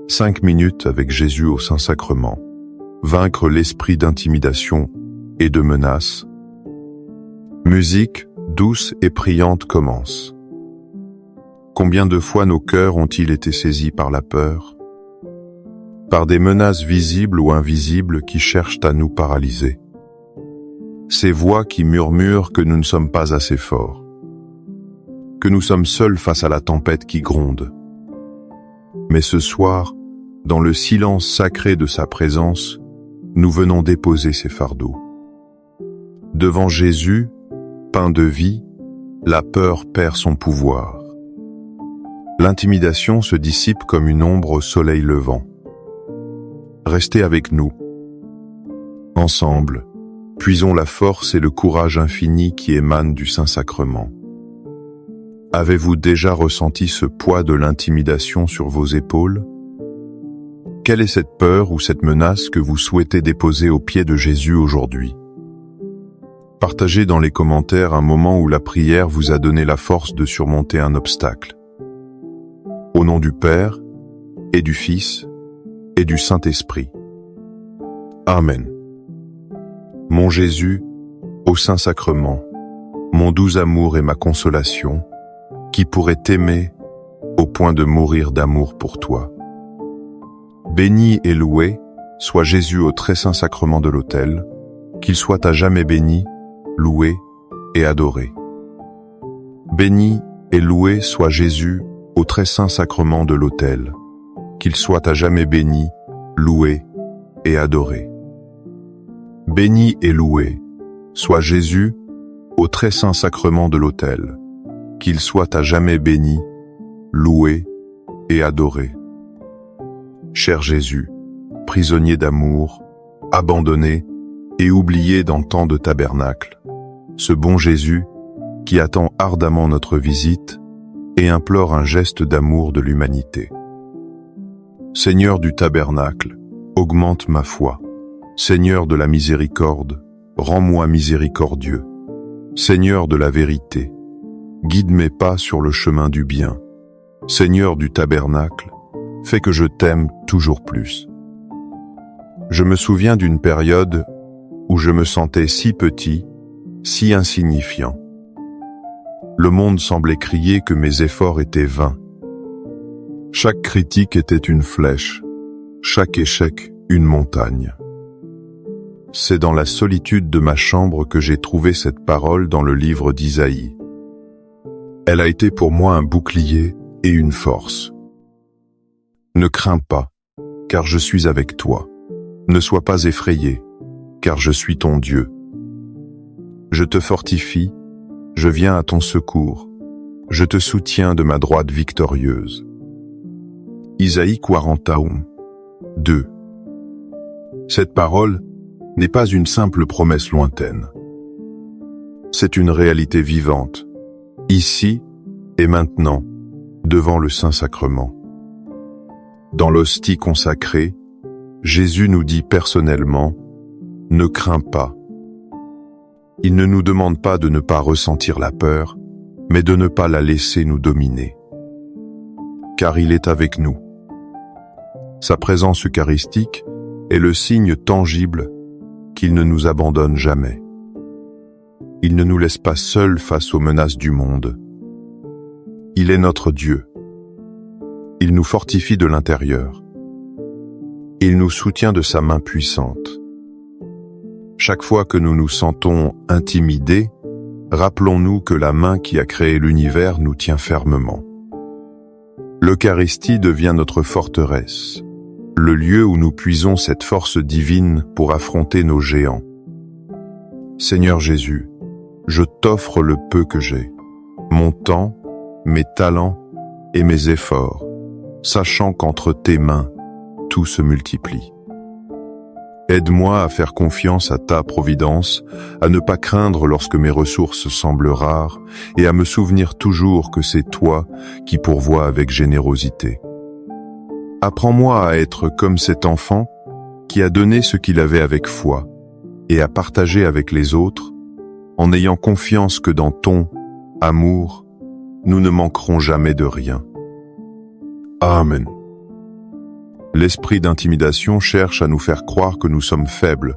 5 minutes avec Jésus au Saint-Sacrement. Vaincre l'esprit d'intimidation et de menace. Musique douce et priante commence. Combien de fois nos cœurs ont-ils été saisis par la peur, par des menaces visibles ou invisibles qui cherchent à nous paralyser. Ces voix qui murmurent que nous ne sommes pas assez forts, que nous sommes seuls face à la tempête qui gronde. Mais ce soir, dans le silence sacré de sa présence, nous venons déposer ces fardeaux. Devant Jésus, pain de vie, la peur perd son pouvoir. L'intimidation se dissipe comme une ombre au soleil levant. Restez avec nous. Ensemble, puisons la force et le courage infini qui émanent du Saint-Sacrement. Avez-vous déjà ressenti ce poids de l'intimidation sur vos épaules? Quelle est cette peur ou cette menace que vous souhaitez déposer aux pieds de Jésus aujourd'hui? Partagez dans les commentaires un moment où la prière vous a donné la force de surmonter un obstacle. Au nom du Père, et du Fils, et du Saint-Esprit. Amen. Mon Jésus, au Saint-Sacrement, mon doux amour et ma consolation, qui pourrait t'aimer au point de mourir d'amour pour toi. Béni et loué soit Jésus au très saint sacrement de l'autel, qu'il soit à jamais béni, loué et adoré. Béni et loué soit Jésus au très saint sacrement de l'autel, qu'il soit à jamais béni, loué et adoré. Béni et loué soit Jésus au très saint sacrement de l'autel, qu'il soit à jamais béni, loué et adoré. Cher Jésus, prisonnier d'amour, abandonné et oublié dans tant de tabernacles, ce bon Jésus qui attend ardemment notre visite et implore un geste d'amour de l'humanité. Seigneur du tabernacle, augmente ma foi. Seigneur de la miséricorde, rends-moi miséricordieux. Seigneur de la vérité, guide mes pas sur le chemin du bien. Seigneur du tabernacle, fais que je t'aime toujours plus. Je me souviens d'une période où je me sentais si petit, si insignifiant. Le monde semblait crier que mes efforts étaient vains. Chaque critique était une flèche, chaque échec une montagne. C'est dans la solitude de ma chambre que j'ai trouvé cette parole dans le livre d'Isaïe. Elle a été pour moi un bouclier et une force. Ne crains pas, car je suis avec toi. Ne sois pas effrayé, car je suis ton Dieu. Je te fortifie, je viens à ton secours. Je te soutiens de ma droite victorieuse. Isaïe 41, 2. Cette parole n'est pas une simple promesse lointaine. C'est une réalité vivante, ici et maintenant, devant le Saint-Sacrement. Dans l'hostie consacrée, Jésus nous dit personnellement « Ne crains pas ». Il ne nous demande pas de ne pas ressentir la peur, mais de ne pas la laisser nous dominer. Car il est avec nous. Sa présence eucharistique est le signe tangible qu'il ne nous abandonne jamais. Il ne nous laisse pas seuls face aux menaces du monde. Il est notre Dieu. Il nous fortifie de l'intérieur. Il nous soutient de sa main puissante. Chaque fois que nous nous sentons intimidés, rappelons-nous que la main qui a créé l'univers nous tient fermement. L'Eucharistie devient notre forteresse, le lieu où nous puisons cette force divine pour affronter nos géants. Seigneur Jésus, je t'offre le peu que j'ai, mon temps, mes talents et mes efforts, sachant qu'entre tes mains, tout se multiplie. Aide-moi à faire confiance à ta providence, à ne pas craindre lorsque mes ressources semblent rares et à me souvenir toujours que c'est toi qui pourvois avec générosité. Apprends-moi à être comme cet enfant qui a donné ce qu'il avait avec foi et à partager avec les autres en ayant confiance que dans ton amour, nous ne manquerons jamais de rien. Amen. L'esprit d'intimidation cherche à nous faire croire que nous sommes faibles,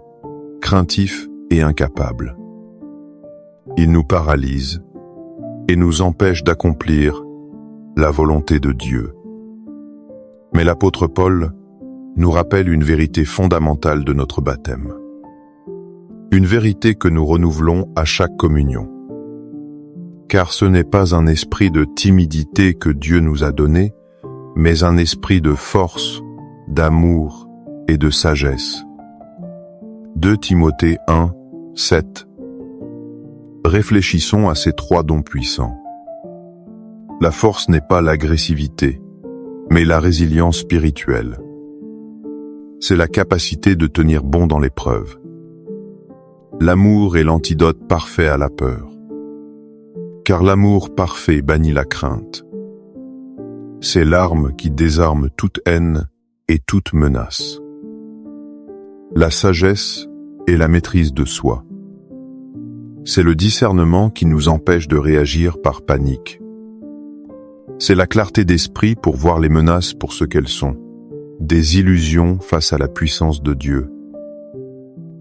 craintifs et incapables. Il nous paralyse et nous empêche d'accomplir la volonté de Dieu. Mais l'apôtre Paul nous rappelle une vérité fondamentale de notre baptême. Une vérité que nous renouvelons à chaque communion. Car ce n'est pas un esprit de timidité que Dieu nous a donné, mais un esprit de force, d'amour et de sagesse. 2 Timothée 1, 7. Réfléchissons à ces 3 dons puissants. La force n'est pas l'agressivité, mais la résilience spirituelle. C'est la capacité de tenir bon dans l'épreuve. L'amour est l'antidote parfait à la peur. Car l'amour parfait bannit la crainte. C'est l'arme qui désarme toute haine et toute menace. La sagesse est la maîtrise de soi. C'est le discernement qui nous empêche de réagir par panique. C'est la clarté d'esprit pour voir les menaces pour ce qu'elles sont, des illusions face à la puissance de Dieu.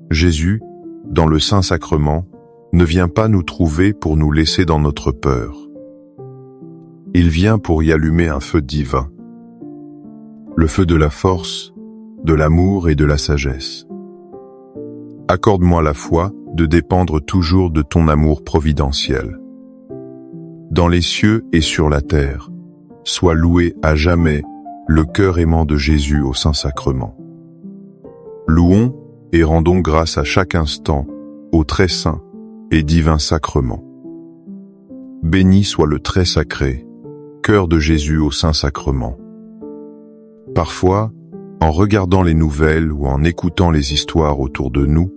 Jésus, dans le Saint-Sacrement, ne vient pas nous trouver pour nous laisser dans notre peur. Il vient pour y allumer un feu divin. Le feu de la force, de l'amour et de la sagesse. Accorde-moi la foi de dépendre toujours de ton amour providentiel. Dans les cieux et sur la terre, sois loué à jamais le cœur aimant de Jésus au Saint-Sacrement. Louons et rendons grâce à chaque instant au très saint et divin sacrement. Béni soit le très sacré, cœur de Jésus au Saint-Sacrement. Parfois, en regardant les nouvelles ou en écoutant les histoires autour de nous,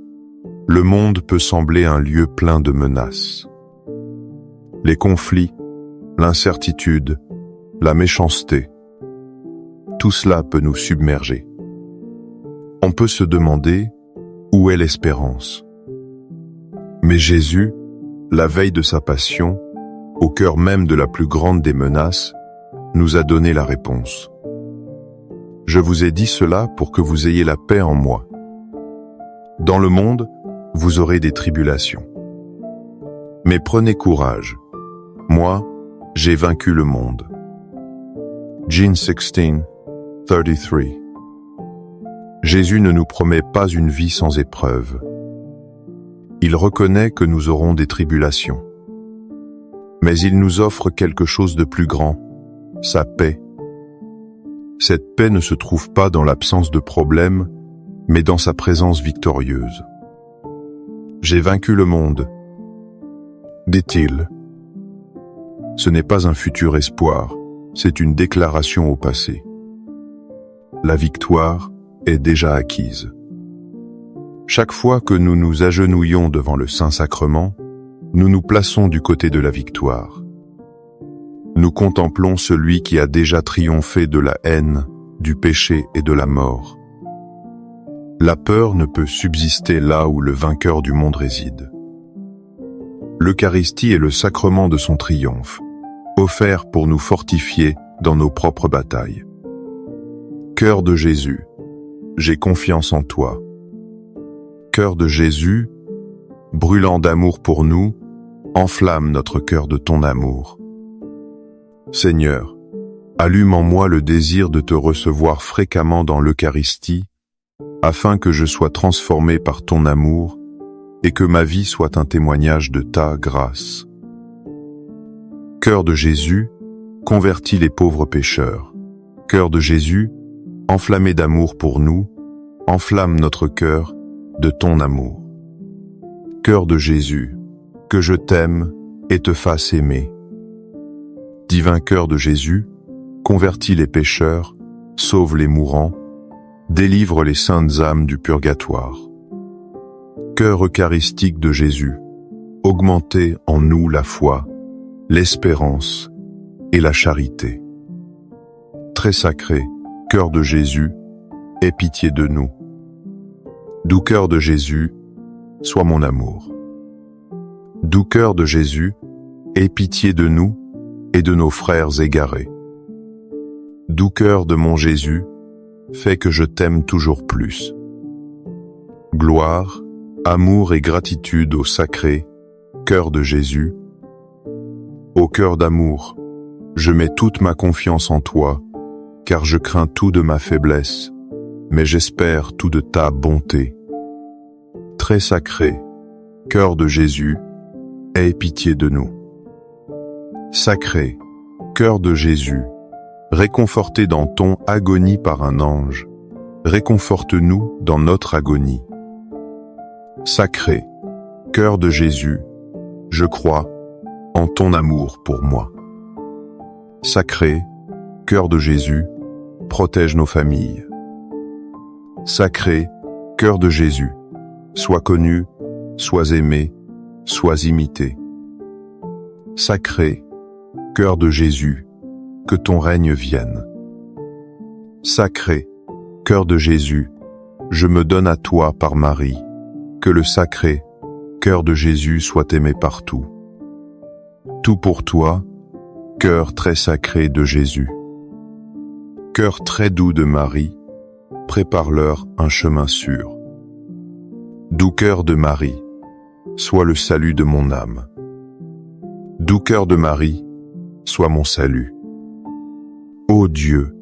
le monde peut sembler un lieu plein de menaces. Les conflits, l'incertitude, la méchanceté, tout cela peut nous submerger. On peut se demander où est l'espérance. Mais Jésus, la veille de sa passion, au cœur même de la plus grande des menaces, nous a donné la réponse. Je vous ai dit cela pour que vous ayez la paix en moi. Dans le monde, vous aurez des tribulations. Mais prenez courage. Moi, j'ai vaincu le monde. John 16:33. Jésus ne nous promet pas une vie sans épreuve. Il reconnaît que nous aurons des tribulations. Mais il nous offre quelque chose de plus grand, sa paix. Cette paix ne se trouve pas dans l'absence de problèmes, mais dans sa présence victorieuse. J'ai vaincu le monde, dit-il. Ce n'est pas un futur espoir, c'est une déclaration au passé. La victoire est déjà acquise. Chaque fois que nous nous agenouillons devant le Saint-Sacrement, nous nous plaçons du côté de la victoire. Nous contemplons celui qui a déjà triomphé de la haine, du péché et de la mort. La peur ne peut subsister là où le vainqueur du monde réside. L'Eucharistie est le sacrement de son triomphe, offert pour nous fortifier dans nos propres batailles. Cœur de Jésus, j'ai confiance en toi. Cœur de Jésus, brûlant d'amour pour nous, enflamme notre cœur de ton amour. Seigneur, allume en moi le désir de te recevoir fréquemment dans l'Eucharistie, afin que je sois transformé par ton amour et que ma vie soit un témoignage de ta grâce. Cœur de Jésus, convertis les pauvres pécheurs. Cœur de Jésus, enflammé d'amour pour nous, enflamme notre cœur de ton amour. Cœur de Jésus, que je t'aime et te fasse aimer. Divin cœur de Jésus, convertis les pécheurs, sauve les mourants, délivre les saintes âmes du purgatoire. Cœur eucharistique de Jésus, augmentez en nous la foi, l'espérance et la charité. Très sacré, cœur de Jésus, aie pitié de nous. Doux cœur de Jésus, sois mon amour. Doux cœur de Jésus, aie pitié de nous et de nos frères égarés. Doux cœur de mon Jésus, fais que je t'aime toujours plus. Gloire, amour et gratitude au sacré cœur de Jésus. Ô cœur d'amour, je mets toute ma confiance en toi, car je crains tout de ma faiblesse, mais j'espère tout de ta bonté. Très sacré, cœur de Jésus, aie pitié de nous. Sacré, cœur de Jésus, réconforté dans ton agonie par un ange, réconforte-nous dans notre agonie. Sacré, cœur de Jésus, je crois en ton amour pour moi. Sacré, cœur de Jésus, protège nos familles. Sacré, cœur de Jésus, sois connu, sois aimé, sois imité. Sacré, cœur de Jésus, que ton règne vienne. Sacré, cœur de Jésus, je me donne à toi par Marie, que le sacré, cœur de Jésus soit aimé partout. Tout pour toi, cœur très sacré de Jésus. Cœur très doux de Marie, prépare-leur un chemin sûr. Doux cœur de Marie, sois le salut de mon âme. Doux cœur de Marie, sois mon salut. Ô Dieu,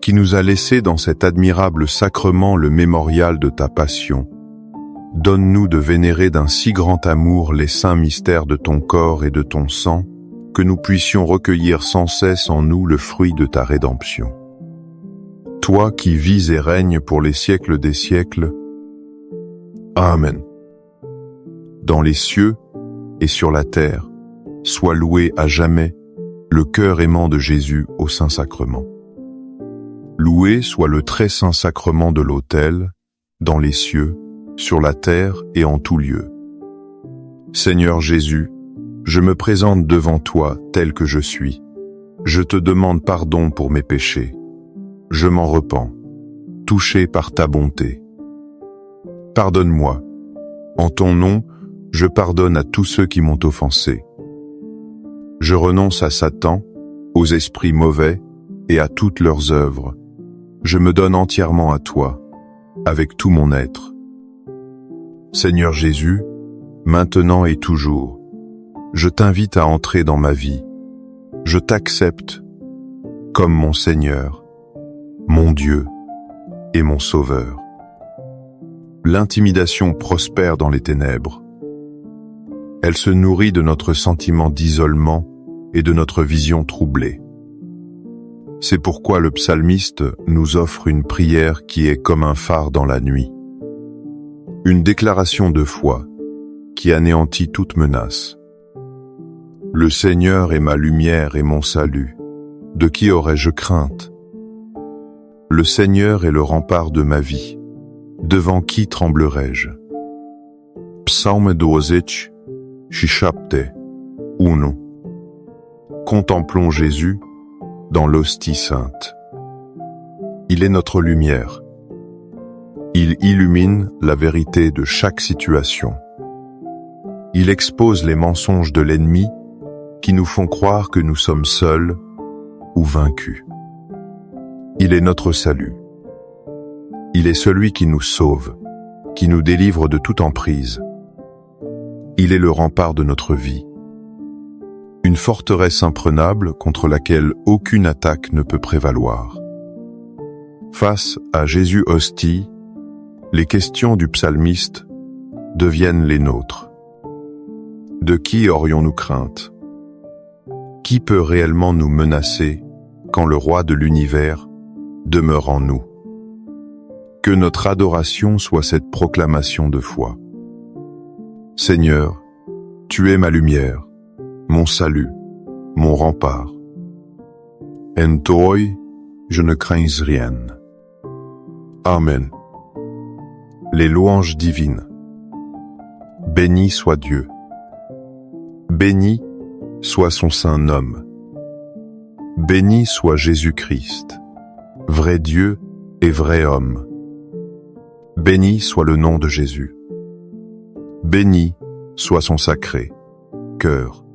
qui nous a laissé dans cet admirable sacrement le mémorial de ta passion, donne-nous de vénérer d'un si grand amour les saints mystères de ton corps et de ton sang, que nous puissions recueillir sans cesse en nous le fruit de ta rédemption. Toi qui vis et règnes pour les siècles des siècles. Amen. Dans les cieux et sur la terre, sois loué à jamais le cœur aimant de Jésus au Saint-Sacrement. Loué soit le très saint sacrement de l'autel, dans les cieux, sur la terre et en tout lieu. Seigneur Jésus, je me présente devant toi tel que je suis. Je te demande pardon pour mes péchés. Je m'en repens, touché par ta bonté. Pardonne-moi. En ton nom, je pardonne à tous ceux qui m'ont offensé. Je renonce à Satan, aux esprits mauvais et à toutes leurs œuvres. Je me donne entièrement à toi, avec tout mon être. Seigneur Jésus, maintenant et toujours, je t'invite à entrer dans ma vie. Je t'accepte comme mon Seigneur, mon Dieu et mon Sauveur. L'intimidation prospère dans les ténèbres. Elle se nourrit de notre sentiment d'isolement et de notre vision troublée. C'est pourquoi le psalmiste nous offre une prière qui est comme un phare dans la nuit. Une déclaration de foi qui anéantit toute menace. Le Seigneur est ma lumière et mon salut. De qui aurais-je crainte? Le Seigneur est le rempart de ma vie. Devant qui tremblerais-je? Psaume 12, chapte 1. Contemplons Jésus dans l'hostie sainte. Il est notre lumière. Il illumine la vérité de chaque situation. Il expose les mensonges de l'ennemi qui nous font croire que nous sommes seuls ou vaincus. Il est notre salut. Il est celui qui nous sauve, qui nous délivre de toute emprise. Il est le rempart de notre vie. Une forteresse imprenable contre laquelle aucune attaque ne peut prévaloir. Face à Jésus hostie, les questions du psalmiste deviennent les nôtres. De qui aurions-nous crainte? Qui peut réellement nous menacer quand le roi de l'univers demeure en nous? Que notre adoration soit cette proclamation de foi. Seigneur, tu es ma lumière, mon salut, mon rempart. En toi, je ne crains rien. Amen. Les louanges divines. Béni soit Dieu. Béni soit son saint nom. Béni soit Jésus-Christ, vrai Dieu et vrai homme. Béni soit le nom de Jésus. Béni soit son sacré cœur.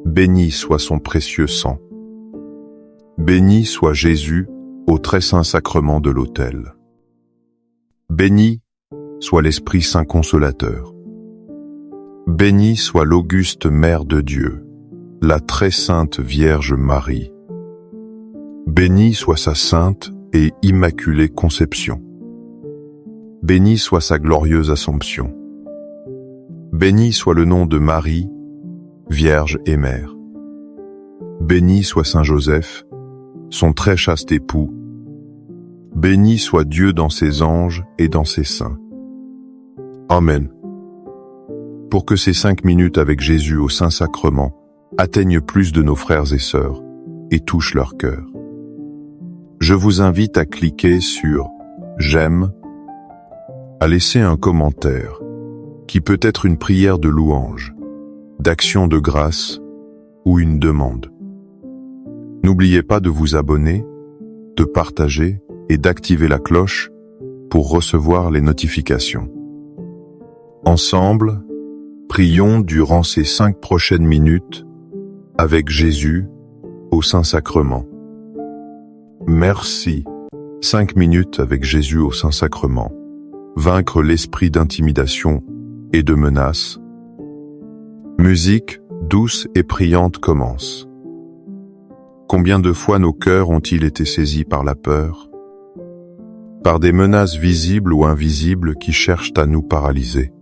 Béni soit son précieux sang. Béni soit Jésus, au très saint sacrement de l'autel. Béni soit l'Esprit Saint Consolateur. Bénie soit l'auguste Mère de Dieu, la très sainte Vierge Marie. Bénie soit sa sainte et immaculée conception. Bénie soit sa glorieuse Assomption. Béni soit le nom de Marie, Vierge et Mère. Béni soit Saint Joseph, son très chaste époux. Béni soit Dieu dans ses anges et dans ses saints. Amen. Pour que ces 5 minutes avec Jésus au Saint-Sacrement atteignent plus de nos frères et sœurs et touchent leur cœur, je vous invite à cliquer sur « J'aime », à laisser un commentaire, qui peut être une prière de louange, d'action de grâce ou une demande. N'oubliez pas de vous abonner, de partager et d'activer la cloche pour recevoir les notifications. Ensemble, prions durant ces 5 prochaines minutes avec Jésus au Saint-Sacrement. Merci. 5 minutes avec Jésus au Saint-Sacrement. Vaincre l'esprit d'intimidation et de menace. Musique douce et priante commence. Combien de fois nos cœurs ont-ils été saisis par la peur, par des menaces visibles ou invisibles qui cherchent à nous paralyser?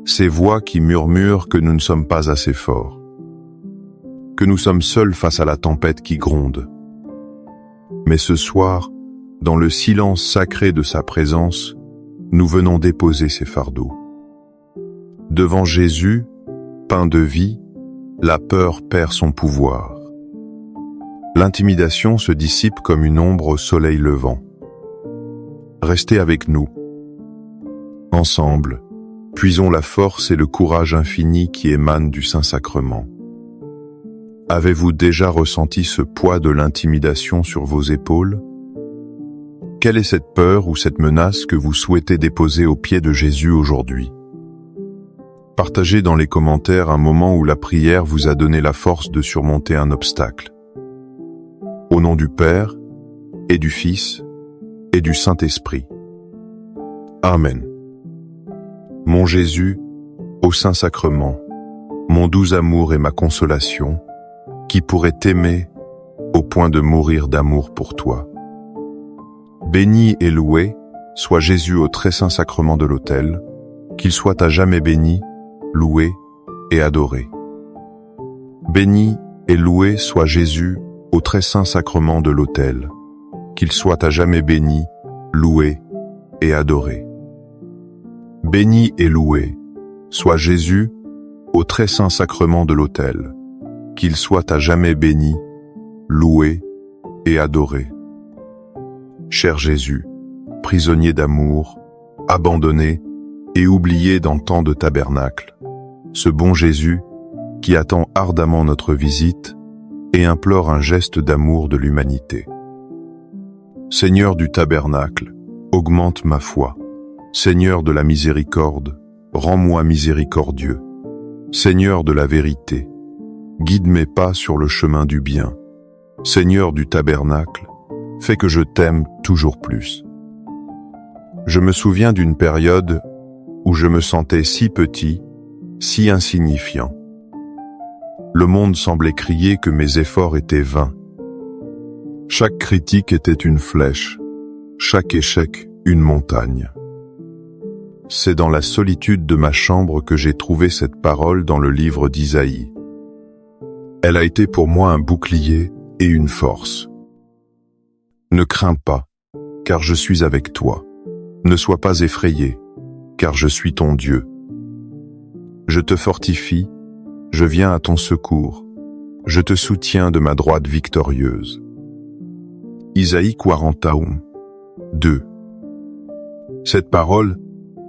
Ces voix qui murmurent que nous ne sommes pas assez forts, que nous sommes seuls face à la tempête qui gronde. Mais ce soir, dans le silence sacré de sa présence, nous venons déposer ces fardeaux. Devant Jésus, pain de vie, la peur perd son pouvoir. L'intimidation se dissipe comme une ombre au soleil levant. Restez avec nous. Ensemble, puisons la force et le courage infini qui émanent du Saint-Sacrement. Avez-vous déjà ressenti ce poids de l'intimidation sur vos épaules? Quelle est cette peur ou cette menace que vous souhaitez déposer aux pieds de Jésus aujourd'hui? Partagez dans les commentaires un moment où la prière vous a donné la force de surmonter un obstacle. Au nom du Père, et du Fils, et du Saint-Esprit. Amen. Mon Jésus, au Saint-Sacrement, mon doux amour et ma consolation, qui pourrait t'aimer au point de mourir d'amour pour toi. Béni et loué soit Jésus au très saint sacrement de l'autel, qu'il soit à jamais béni, loué et adoré. Béni et loué soit Jésus au très saint sacrement de l'autel, qu'il soit à jamais béni, loué et adoré. Béni et loué soit Jésus au très saint sacrement de l'autel, qu'il soit à jamais béni, loué et adoré. Cher Jésus, prisonnier d'amour, abandonné et oublié dans tant de tabernacles, ce bon Jésus qui attend ardemment notre visite et implore un geste d'amour de l'humanité. Seigneur du tabernacle, augmente ma foi. Seigneur de la miséricorde, rends-moi miséricordieux. Seigneur de la vérité, guide mes pas sur le chemin du bien. Seigneur du tabernacle, fais que je t'aime toujours plus. Je me souviens d'une période où je me sentais si petit, si insignifiant. Le monde semblait crier que mes efforts étaient vains. Chaque critique était une flèche, chaque échec une montagne. C'est dans la solitude de ma chambre que j'ai trouvé cette parole dans le livre d'Isaïe. Elle a été pour moi un bouclier et une force. Ne crains pas, car je suis avec toi. Ne sois pas effrayé, car je suis ton Dieu. Je te fortifie, je viens à ton secours, je te soutiens de ma droite victorieuse. Isaïe 41, 2. Cette parole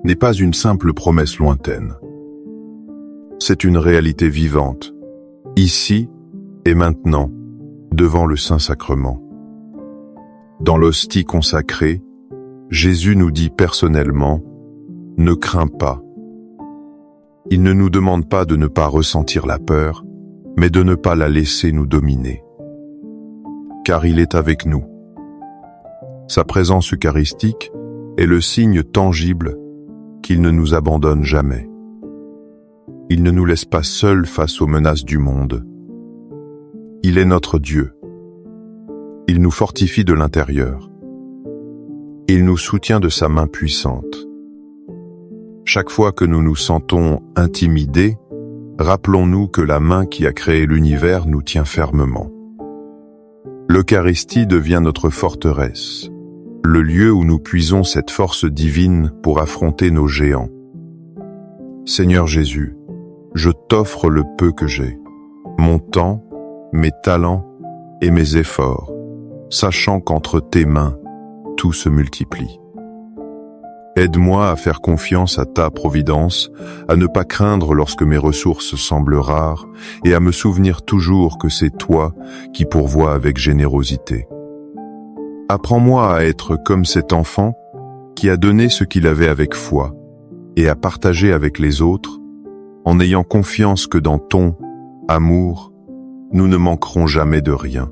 n'est pas une simple promesse lointaine. C'est une réalité vivante, ici et maintenant, devant le Saint-Sacrement. Dans l'hostie consacrée, Jésus nous dit personnellement « Ne crains pas ». Il ne nous demande pas de ne pas ressentir la peur, mais de ne pas la laisser nous dominer. Car il est avec nous, Sa présence eucharistique est le signe tangible qu'il ne nous abandonne jamais. Il ne nous laisse pas seuls face aux menaces du monde. Il est notre Dieu. Il nous fortifie de l'intérieur. Il nous soutient de sa main puissante. Chaque fois que nous nous sentons intimidés, rappelons-nous que la main qui a créé l'univers nous tient fermement. L'Eucharistie devient notre forteresse, le lieu où nous puisons cette force divine pour affronter nos géants. Seigneur Jésus, je t'offre le peu que j'ai, mon temps, mes talents et mes efforts, sachant qu'entre tes mains, tout se multiplie. Aide-moi à faire confiance à ta providence, à ne pas craindre lorsque mes ressources semblent rares et à me souvenir toujours que c'est toi qui pourvois avec générosité. Apprends-moi à être comme cet enfant qui a donné ce qu'il avait avec foi et à partager avec les autres en ayant confiance que dans ton amour, nous ne manquerons jamais de rien.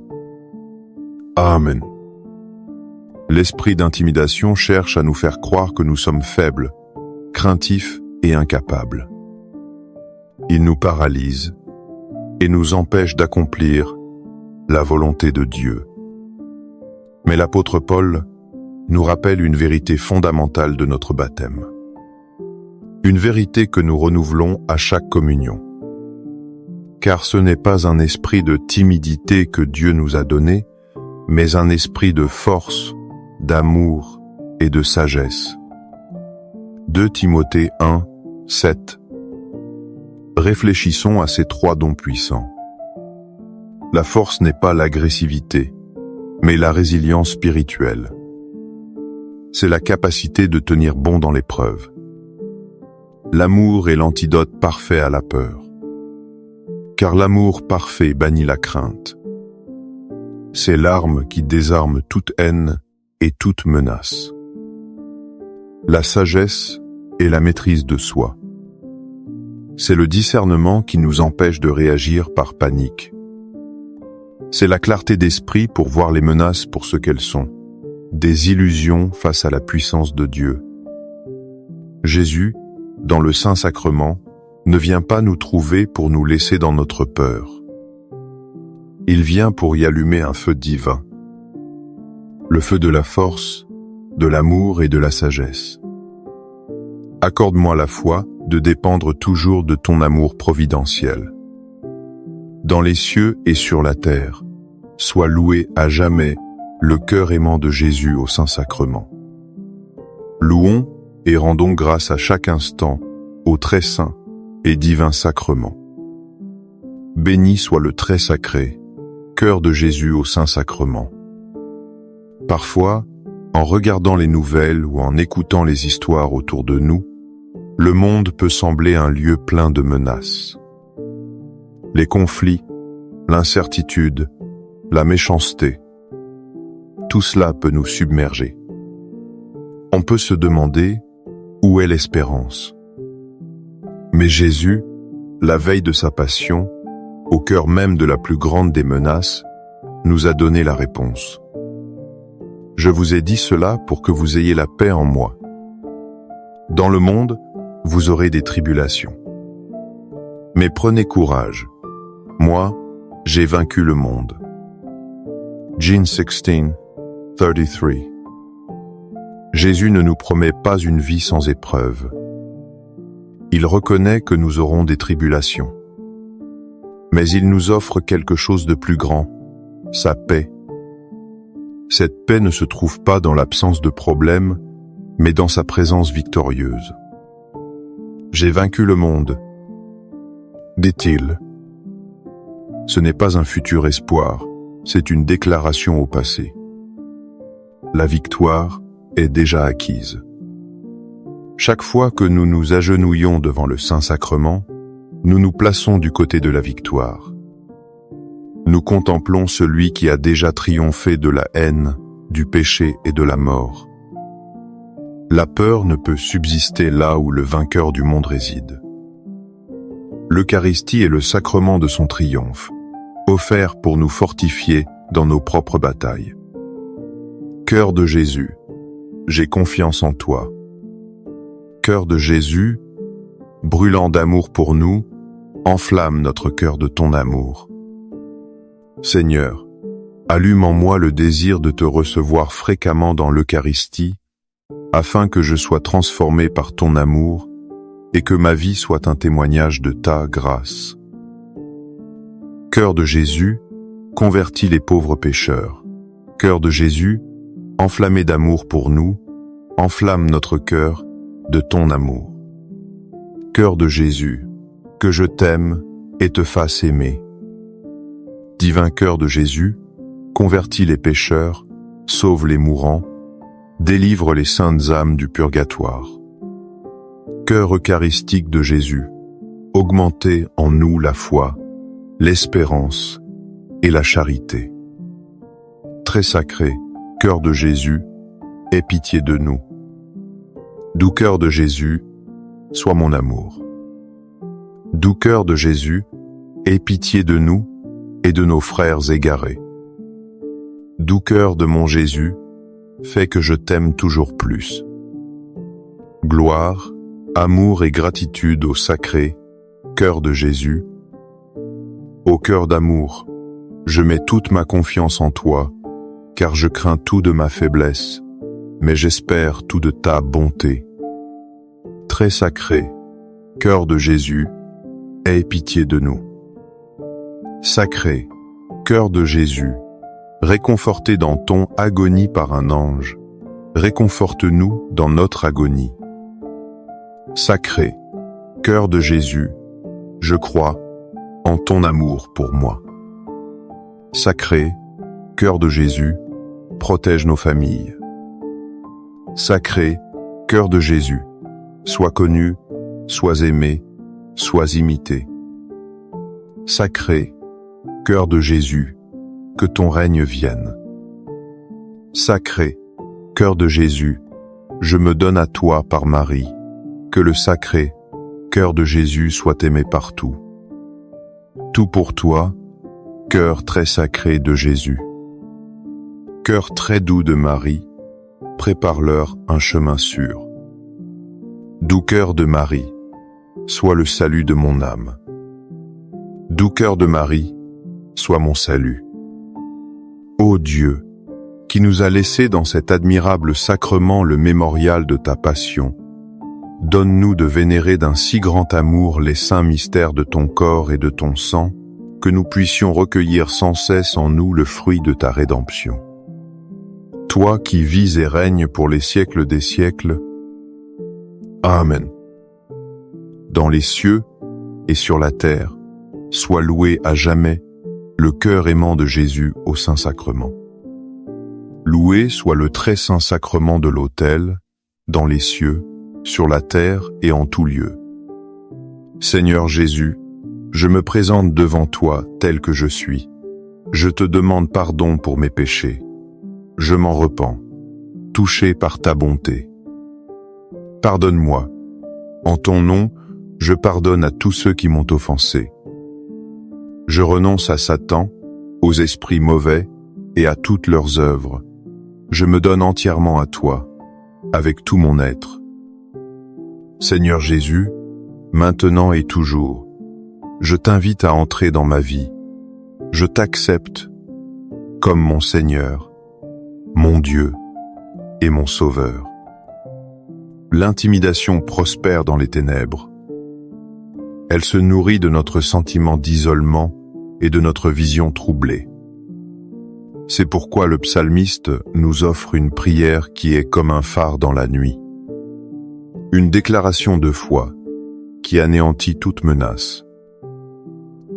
Amen. L'esprit d'intimidation cherche à nous faire croire que nous sommes faibles, craintifs et incapables. Il nous paralyse et nous empêche d'accomplir la volonté de Dieu. Mais l'apôtre Paul nous rappelle une vérité fondamentale de notre baptême. Une vérité que nous renouvelons à chaque communion. Car ce n'est pas un esprit de timidité que Dieu nous a donné, mais un esprit de force, d'amour et de sagesse. 2 Timothée 1, 7. Réfléchissons à ces 3 dons puissants. La force n'est pas l'agressivité, mais la résilience spirituelle. C'est la capacité de tenir bon dans l'épreuve. L'amour est l'antidote parfait à la peur. Car l'amour parfait bannit la crainte. C'est l'arme qui désarme toute haine et toute menace. La sagesse est la maîtrise de soi. C'est le discernement qui nous empêche de réagir par panique. C'est la clarté d'esprit pour voir les menaces pour ce qu'elles sont, des illusions face à la puissance de Dieu. Jésus, dans le Saint-Sacrement, ne vient pas nous trouver pour nous laisser dans notre peur. Il vient pour y allumer un feu divin. Le feu de la force, de l'amour et de la sagesse. Accorde-moi la foi de dépendre toujours de ton amour providentiel. Dans les cieux et sur la terre, sois loué à jamais le cœur aimant de Jésus au Saint-Sacrement. Louons et rendons grâce à chaque instant au très saint et divin sacrement. Béni soit le très sacré, cœur de Jésus au Saint-Sacrement. Parfois, en regardant les nouvelles ou en écoutant les histoires autour de nous, le monde peut sembler un lieu plein de menaces. Les conflits, l'incertitude, la méchanceté, tout cela peut nous submerger. On peut se demander où est l'espérance. Mais Jésus, la veille de sa passion, au cœur même de la plus grande des menaces, nous a donné la réponse. Je vous ai dit cela pour que vous ayez la paix en moi. Dans le monde, vous aurez des tribulations. Mais prenez courage. Moi, j'ai vaincu le monde. John 16:33. Jésus ne nous promet pas une vie sans épreuve. Il reconnaît que nous aurons des tribulations. Mais il nous offre quelque chose de plus grand, sa paix. Cette paix ne se trouve pas dans l'absence de problèmes, mais dans sa présence victorieuse. J'ai vaincu le monde, dit-il. Ce n'est pas un futur espoir, c'est une déclaration au passé. La victoire est déjà acquise. Chaque fois que nous nous agenouillons devant le Saint-Sacrement, nous nous plaçons du côté de la victoire. Nous contemplons celui qui a déjà triomphé de la haine, du péché et de la mort. La peur ne peut subsister là où le vainqueur du monde réside. L'Eucharistie est le sacrement de son triomphe, offert pour nous fortifier dans nos propres batailles. Cœur de Jésus, j'ai confiance en toi. Cœur de Jésus, brûlant d'amour pour nous, enflamme notre cœur de ton amour. Seigneur, allume en moi le désir de te recevoir fréquemment dans l'Eucharistie, afin que je sois transformé par ton amour et que ma vie soit un témoignage de ta grâce. Cœur de Jésus, convertis les pauvres pécheurs. Cœur de Jésus, enflammé d'amour pour nous, enflamme notre cœur de ton amour. Cœur de Jésus, que je t'aime et te fasse aimer. Divin cœur de Jésus, convertis les pécheurs, sauve les mourants, délivre les saintes âmes du purgatoire. Cœur eucharistique de Jésus, augmentez en nous la foi, l'espérance et la charité. Très sacré, cœur de Jésus, aie pitié de nous. Doux cœur de Jésus, sois mon amour. Doux cœur de Jésus, aie pitié de nous et de nos frères égarés. Doux cœur de mon Jésus, fais que je t'aime toujours plus. Gloire, amour et gratitude au sacré cœur de Jésus. Ô cœur d'amour, je mets toute ma confiance en toi, car je crains tout de ma faiblesse, mais j'espère tout de ta bonté. Très sacré, cœur de Jésus, aie pitié de nous. Sacré, cœur de Jésus, réconforté dans ton agonie par un ange, réconforte-nous dans notre agonie. Sacré, cœur de Jésus, je crois en ton amour pour moi. Sacré, cœur de Jésus, protège nos familles. Sacré, cœur de Jésus, sois connu, sois aimé, sois imité. Sacré, cœur de Jésus, que ton règne vienne. Sacré, cœur de Jésus, je me donne à toi par Marie, que le sacré cœur de Jésus soit aimé partout. Tout pour toi, cœur très sacré de Jésus. Cœur très doux de Marie, prépare-leur un chemin sûr. Doux cœur de Marie, sois le salut de mon âme. Doux cœur de Marie, sois mon salut. Ô Dieu, qui nous a laissé dans cet admirable sacrement le mémorial de ta passion, donne-nous de vénérer d'un si grand amour les saints mystères de ton corps et de ton sang, que nous puissions recueillir sans cesse en nous le fruit de ta rédemption. Toi qui vis et règnes pour les siècles des siècles. Amen. Dans les cieux et sur la terre, sois loué à jamais le cœur aimant de Jésus au Saint-Sacrement. Loué soit le très saint sacrement de l'autel, dans les cieux, sur la terre et en tout lieu. Seigneur Jésus, je me présente devant toi tel que je suis. Je te demande pardon pour mes péchés. Je m'en repens, touché par ta bonté. Pardonne-moi. En ton nom, je pardonne à tous ceux qui m'ont offensé. Je renonce à Satan, aux esprits mauvais et à toutes leurs œuvres. Je me donne entièrement à toi, avec tout mon être. Seigneur Jésus, maintenant et toujours, je t'invite à entrer dans ma vie. Je t'accepte comme mon Seigneur, mon Dieu et mon Sauveur. L'intimidation prospère dans les ténèbres. Elle se nourrit de notre sentiment d'isolement et de notre vision troublée. C'est pourquoi le psalmiste nous offre une prière qui est comme un phare dans la nuit. Une déclaration de foi qui anéantit toute menace.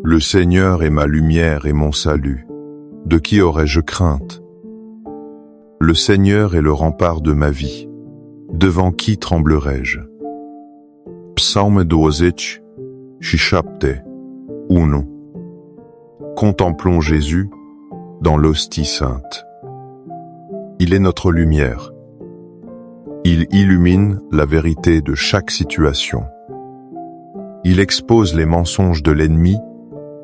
Le Seigneur est ma lumière et mon salut. De qui aurais-je crainte? Le Seigneur est le rempart de ma vie. Devant qui tremblerais-je? Psaume 12, chapter 1. Contemplons Jésus dans l'hostie sainte. Il est notre lumière. Il illumine la vérité de chaque situation. Il expose les mensonges de l'ennemi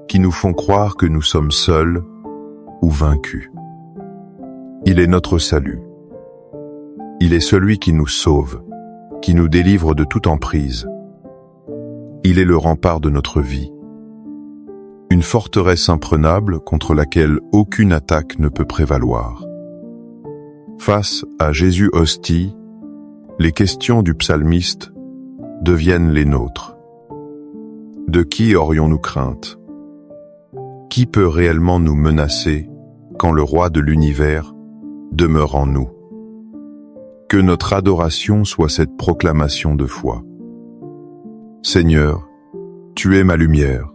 qui nous font croire que nous sommes seuls ou vaincus. Il est notre salut. Il est celui qui nous sauve, qui nous délivre de toute emprise. Il est le rempart de notre vie. Une forteresse imprenable contre laquelle aucune attaque ne peut prévaloir. Face à Jésus hostie, les questions du psalmiste deviennent les nôtres. De qui aurions-nous crainte? Qui peut réellement nous menacer quand le roi de l'univers demeure en nous? Que notre adoration soit cette proclamation de foi. Seigneur, tu es ma lumière,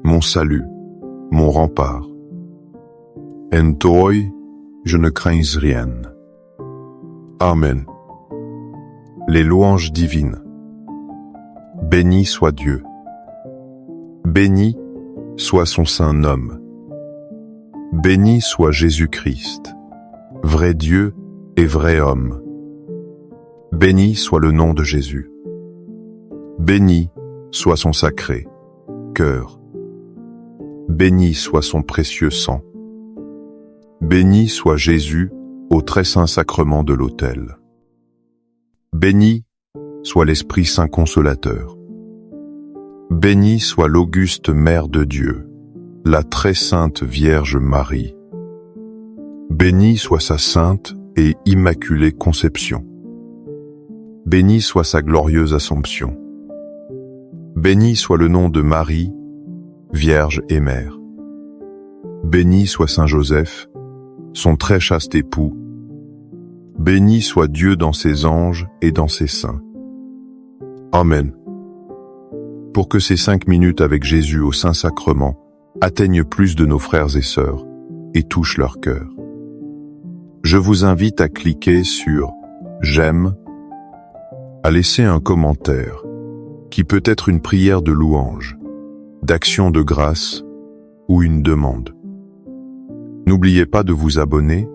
mon salut, mon rempart. En toi, je ne crains rien. Amen. Les louanges divines. Béni soit Dieu. Béni soit son saint nom. Béni soit Jésus-Christ, vrai Dieu et vrai homme. Béni soit le nom de Jésus. Béni soit son sacré cœur. Béni soit son précieux sang. Béni soit Jésus au très saint sacrement de l'autel. Béni soit l'Esprit Saint Consolateur. Béni soit l'auguste Mère de Dieu, la très sainte Vierge Marie. Béni soit sa sainte et immaculée conception. Béni soit sa glorieuse Assomption. Béni soit le nom de Marie, Vierge et Mère. Béni soit Saint Joseph, son très chaste époux. Béni soit Dieu dans ses anges et dans ses saints. Amen. Pour que ces 5 minutes avec Jésus au Saint-Sacrement atteignent plus de nos frères et sœurs et touchent leur cœur. Je vous invite à cliquer sur « J'aime », à laisser un commentaire qui peut être une prière de louange, d'action de grâce ou une demande. N'oubliez pas de vous abonner,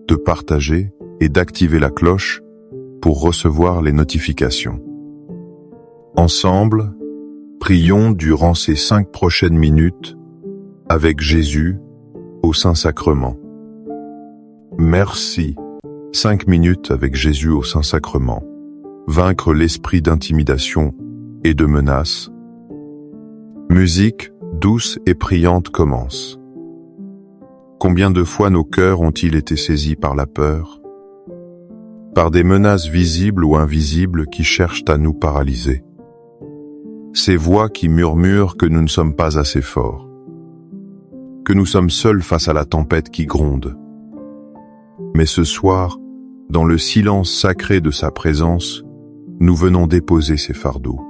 de partager et d'activer la cloche pour recevoir les notifications. Ensemble, prions durant ces 5 prochaines minutes avec Jésus au Saint-Sacrement. Merci. 5 minutes avec Jésus au Saint-Sacrement. Vaincre l'esprit d'intimidation et de menace. Musique douce et priante commence. Combien de fois nos cœurs ont-ils été saisis par la peur, par des menaces visibles ou invisibles qui cherchent à nous paralyser? Ces voix qui murmurent que nous ne sommes pas assez forts, que nous sommes seuls face à la tempête qui gronde. Mais ce soir, dans le silence sacré de sa présence, nous venons déposer ces fardeaux.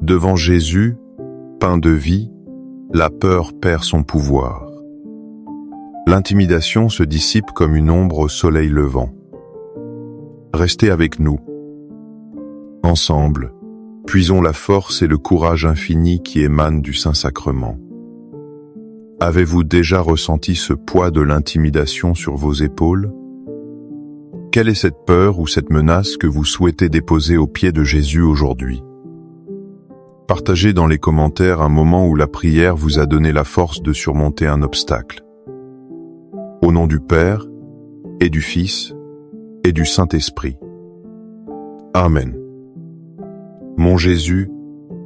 Devant Jésus, pain de vie, la peur perd son pouvoir. L'intimidation se dissipe comme une ombre au soleil levant. Restez avec nous. Ensemble, puisons la force et le courage infini qui émanent du Saint-Sacrement. Avez-vous déjà ressenti ce poids de l'intimidation sur vos épaules? Quelle est cette peur ou cette menace que vous souhaitez déposer aux pieds de Jésus aujourd'hui? Partagez dans les commentaires un moment où la prière vous a donné la force de surmonter un obstacle. Au nom du Père, et du Fils, et du Saint-Esprit. Amen. Mon Jésus,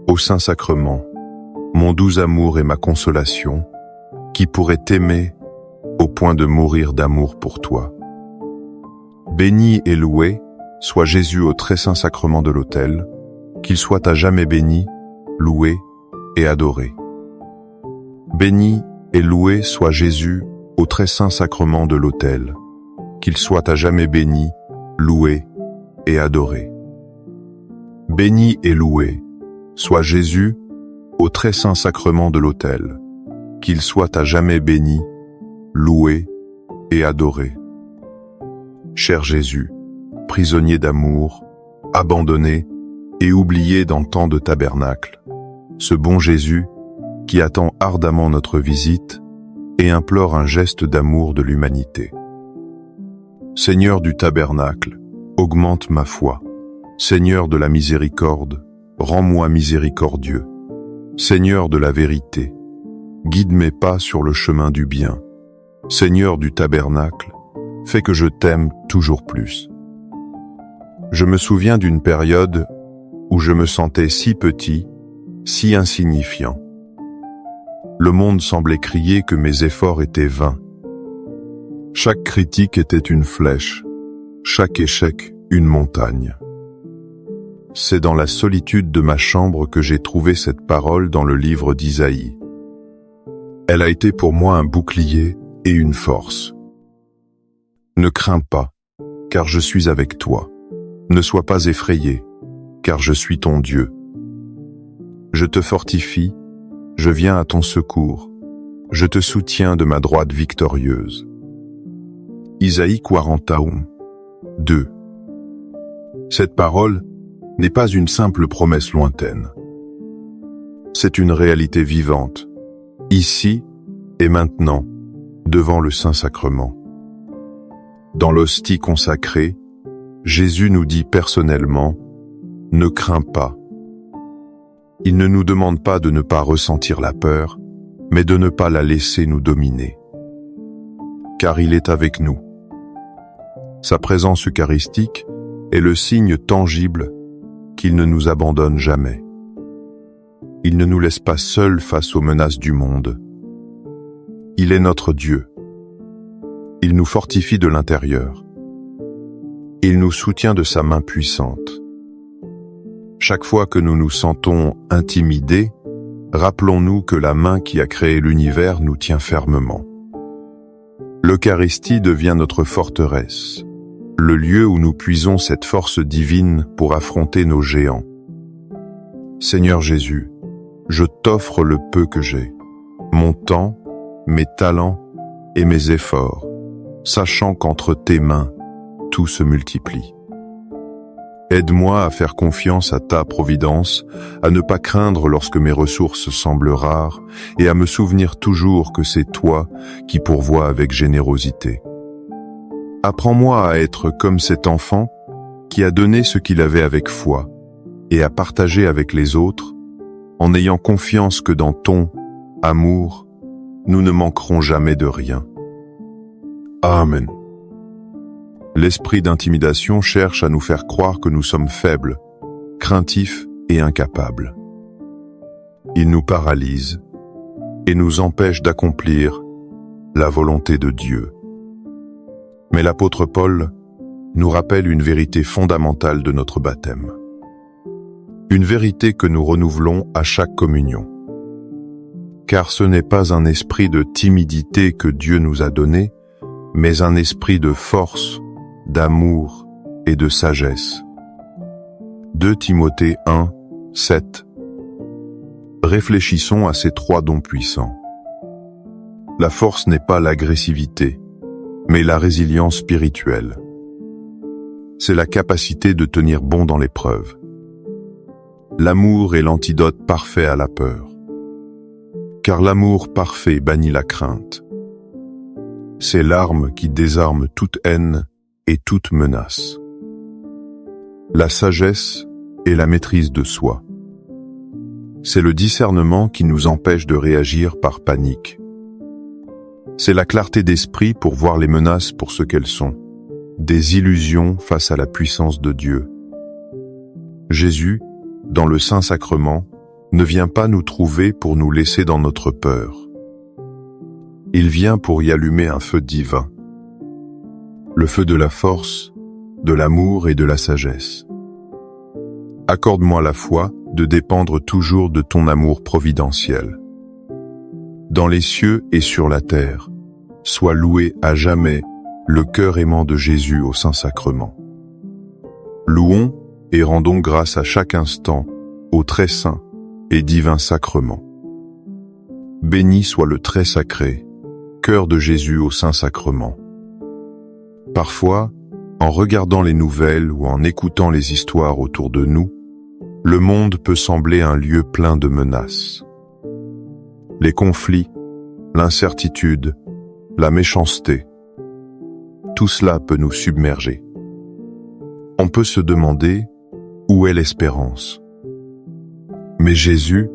au Saint-Sacrement, mon doux amour et ma consolation, qui pourrait t'aimer au point de mourir d'amour pour toi. Béni et loué soit Jésus au très saint sacrement de l'autel, qu'il soit à jamais béni, loué et adoré. Béni et loué soit Jésus au très saint sacrement de l'autel, qu'il soit à jamais béni, loué et adoré. Béni et loué soit Jésus au très saint sacrement de l'autel, qu'il soit à jamais béni, loué et adoré. Cher Jésus, prisonnier d'amour, abandonné et oublié dans tant de tabernacles, ce bon Jésus qui attend ardemment notre visite et implore un geste d'amour de l'humanité. Seigneur du tabernacle, augmente ma foi. Seigneur de la miséricorde, rends-moi miséricordieux. Seigneur de la vérité, guide mes pas sur le chemin du bien. Seigneur du tabernacle, fais que je t'aime toujours plus. Je me souviens d'une période où je me sentais si petit, si insignifiant. Le monde semblait crier que mes efforts étaient vains. Chaque critique était une flèche, chaque échec une montagne. C'est dans la solitude de ma chambre que j'ai trouvé cette parole dans le livre d'Isaïe. Elle a été pour moi un bouclier et une force. Ne crains pas, car je suis avec toi. Ne sois pas effrayé, car je suis ton Dieu. Je te fortifie, je viens à ton secours, je te soutiens de ma droite victorieuse. Isaïe 41, 2. Cette parole n'est pas une simple promesse lointaine. C'est une réalité vivante, ici et maintenant, devant le Saint-Sacrement. Dans l'hostie consacrée, Jésus nous dit personnellement « Ne crains pas ». Il ne nous demande pas de ne pas ressentir la peur, mais de ne pas la laisser nous dominer. Car il est avec nous. Sa présence eucharistique est le signe tangible qu'il ne nous abandonne jamais. Il ne nous laisse pas seuls face aux menaces du monde. Il est notre Dieu. Il nous fortifie de l'intérieur. Il nous soutient de sa main puissante. Chaque fois que nous nous sentons intimidés, rappelons-nous que la main qui a créé l'univers nous tient fermement. L'Eucharistie devient notre forteresse, le lieu où nous puisons cette force divine pour affronter nos géants. Seigneur Jésus, je t'offre le peu que j'ai, mon temps, mes talents et mes efforts, sachant qu'entre tes mains, tout se multiplie. Aide-moi à faire confiance à ta providence, à ne pas craindre lorsque mes ressources semblent rares et à me souvenir toujours que c'est toi qui pourvois avec générosité. Apprends-moi à être comme cet enfant qui a donné ce qu'il avait avec foi et à partager avec les autres en ayant confiance que dans ton amour, nous ne manquerons jamais de rien. Amen. L'esprit d'intimidation cherche à nous faire croire que nous sommes faibles, craintifs et incapables. Il nous paralyse et nous empêche d'accomplir la volonté de Dieu. Mais l'apôtre Paul nous rappelle une vérité fondamentale de notre baptême. Une vérité que nous renouvelons à chaque communion. Car ce n'est pas un esprit de timidité que Dieu nous a donné, mais un esprit de force, d'amour et de sagesse. 2 Timothée 1, 7. Réfléchissons à ces 3 dons puissants. La force n'est pas l'agressivité, mais la résilience spirituelle. C'est la capacité de tenir bon dans l'épreuve. L'amour est l'antidote parfait à la peur. Car l'amour parfait bannit la crainte. C'est l'arme qui désarme toute haine et toute menace. La sagesse est la maîtrise de soi. C'est le discernement qui nous empêche de réagir par panique. C'est la clarté d'esprit pour voir les menaces pour ce qu'elles sont, des illusions face à la puissance de Dieu. Jésus, dans le Saint-Sacrement, ne vient pas nous trouver pour nous laisser dans notre peur. Il vient pour y allumer un feu divin. Le feu de la force, de l'amour et de la sagesse. Accorde-moi la foi de dépendre toujours de ton amour providentiel. Dans les cieux et sur la terre, sois loué à jamais le cœur aimant de Jésus au Saint-Sacrement. Louons et rendons grâce à chaque instant au très saint et divin sacrement. Béni soit le très sacré, cœur de Jésus au Saint-Sacrement. Parfois, en regardant les nouvelles ou en écoutant les histoires autour de nous, le monde peut sembler un lieu plein de menaces. Les conflits, l'incertitude, la méchanceté, tout cela peut nous submerger. On peut se demander où est l'espérance. Mais Jésus,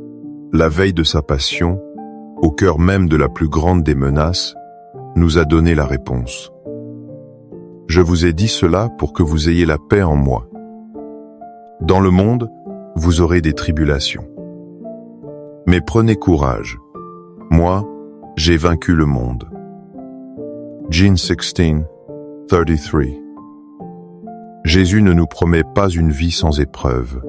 la veille de sa passion, au cœur même de la plus grande des menaces, nous a donné la réponse. Je vous ai dit cela pour que vous ayez la paix en moi, Dans le monde, vous aurez des tribulations. Mais prenez courage. Moi, j'ai vaincu le monde. Jean 16:33. Jésus ne nous promet pas une vie sans épreuves.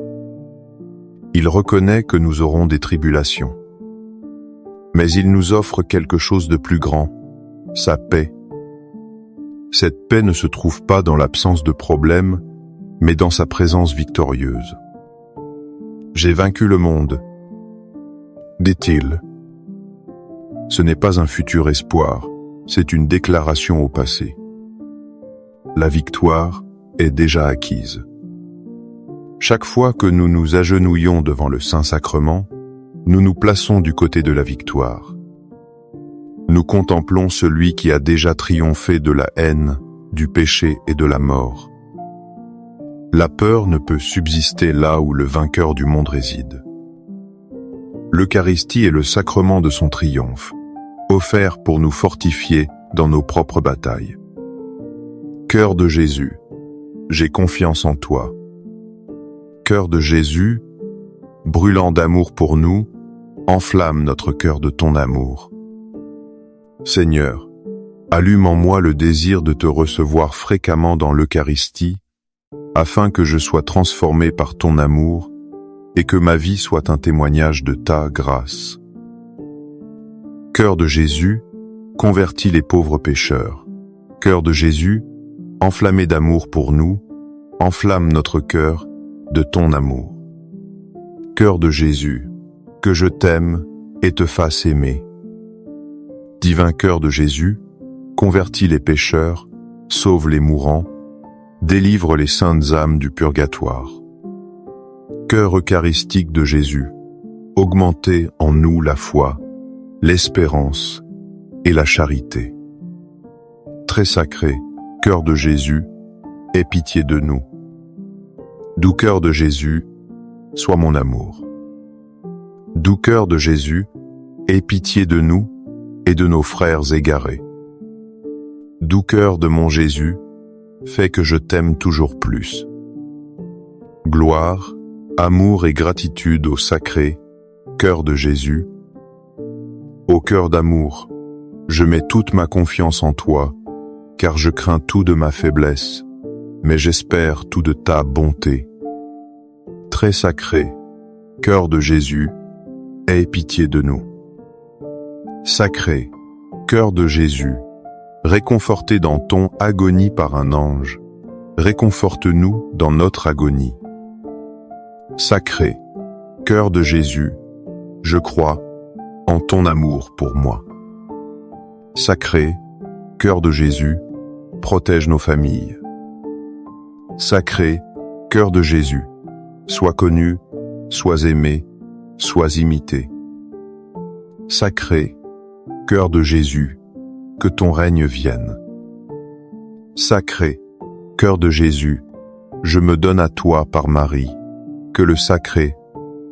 Il reconnaît que nous aurons des tribulations. Mais il nous offre quelque chose de plus grand, sa paix. Cette paix ne se trouve pas dans l'absence de problèmes, mais dans sa présence victorieuse. J'ai vaincu le monde, dit-il. Ce n'est pas un futur espoir, c'est une déclaration au passé. La victoire est déjà acquise. Chaque fois que nous nous agenouillons devant le Saint-Sacrement, nous nous plaçons du côté de la victoire. Nous contemplons celui qui a déjà triomphé de la haine, du péché et de la mort. La peur ne peut subsister là où le vainqueur du monde réside. L'Eucharistie est le sacrement de son triomphe, offert pour nous fortifier dans nos propres batailles. Cœur de Jésus, j'ai confiance en toi. Cœur de Jésus, brûlant d'amour pour nous, enflamme notre cœur de ton amour. Seigneur, allume en moi le désir de te recevoir fréquemment dans l'Eucharistie, afin que je sois transformé par ton amour et que ma vie soit un témoignage de ta grâce. Cœur de Jésus, convertis les pauvres pécheurs. Cœur de Jésus, enflammé d'amour pour nous, enflamme notre cœur de ton amour. Cœur de Jésus, que je t'aime et te fasse aimer. Divin cœur de Jésus, convertis les pécheurs, sauve les mourants, délivre les saintes âmes du purgatoire. Cœur eucharistique de Jésus, augmentez en nous la foi, l'espérance et la charité. Très sacré, cœur de Jésus, aie pitié de nous. Doux cœur de Jésus, sois mon amour. Doux cœur de Jésus, aie pitié de nous et de nos frères égarés. Doux cœur de mon Jésus, fais que je t'aime toujours plus. Gloire, amour et gratitude au sacré cœur de Jésus. Ô cœur d'amour, je mets toute ma confiance en toi, car je crains tout de ma faiblesse, mais j'espère tout de ta bonté. Très sacré, cœur de Jésus, aie pitié de nous. Sacré, cœur de Jésus, réconforté dans ton agonie par un ange, réconforte-nous dans notre agonie. Sacré, cœur de Jésus, je crois en ton amour pour moi. Sacré, cœur de Jésus, protège nos familles. Sacré, cœur de Jésus, sois connu, sois aimé, sois imité. Sacré, cœur de Jésus, que ton règne vienne. Sacré, cœur de Jésus, je me donne à toi par Marie, que le sacré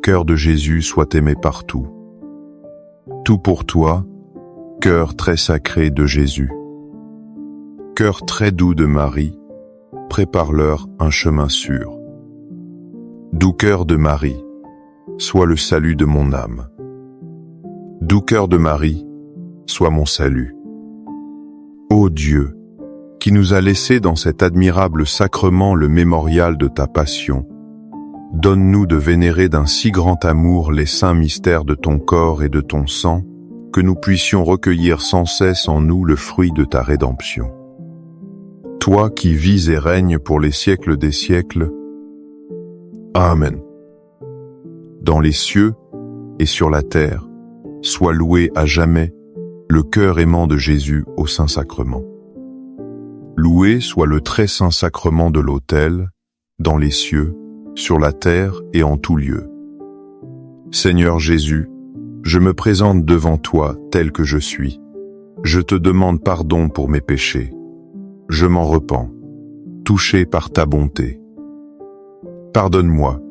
cœur de Jésus soit aimé partout. Tout pour toi, cœur très sacré de Jésus. Cœur très doux de Marie, prépare-leur un chemin sûr. Doux cœur de Marie, sois le salut de mon âme. Doux cœur de Marie, sois mon salut. Ô Dieu, qui nous a laissé dans cet admirable sacrement le mémorial de ta passion, donne-nous de vénérer d'un si grand amour les saints mystères de ton corps et de ton sang, que nous puissions recueillir sans cesse en nous le fruit de ta rédemption. Toi qui vis et règnes pour les siècles des siècles. Amen. Dans les cieux et sur la terre, sois loué à jamais le cœur aimant de Jésus au Saint-Sacrement. Loué soit le très saint sacrement de l'autel, dans les cieux, sur la terre et en tout lieu. Seigneur Jésus, je me présente devant toi tel que je suis. Je te demande pardon pour mes péchés. Je m'en repens, touché par ta bonté. Pardonne-moi.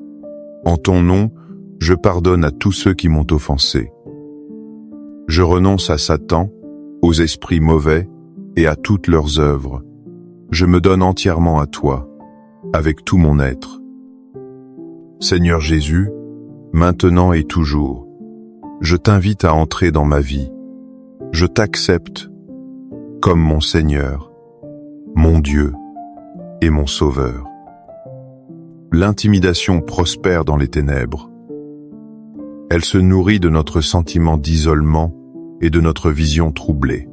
En ton nom, je pardonne à tous ceux qui m'ont offensé. Je renonce à Satan, aux esprits mauvais et à toutes leurs œuvres. Je me donne entièrement à toi, avec tout mon être. Seigneur Jésus, maintenant et toujours, je t'invite à entrer dans ma vie. Je t'accepte comme mon Seigneur, mon Dieu et mon Sauveur. L'intimidation prospère dans les ténèbres. Elle se nourrit de notre sentiment d'isolement et de notre vision troublée.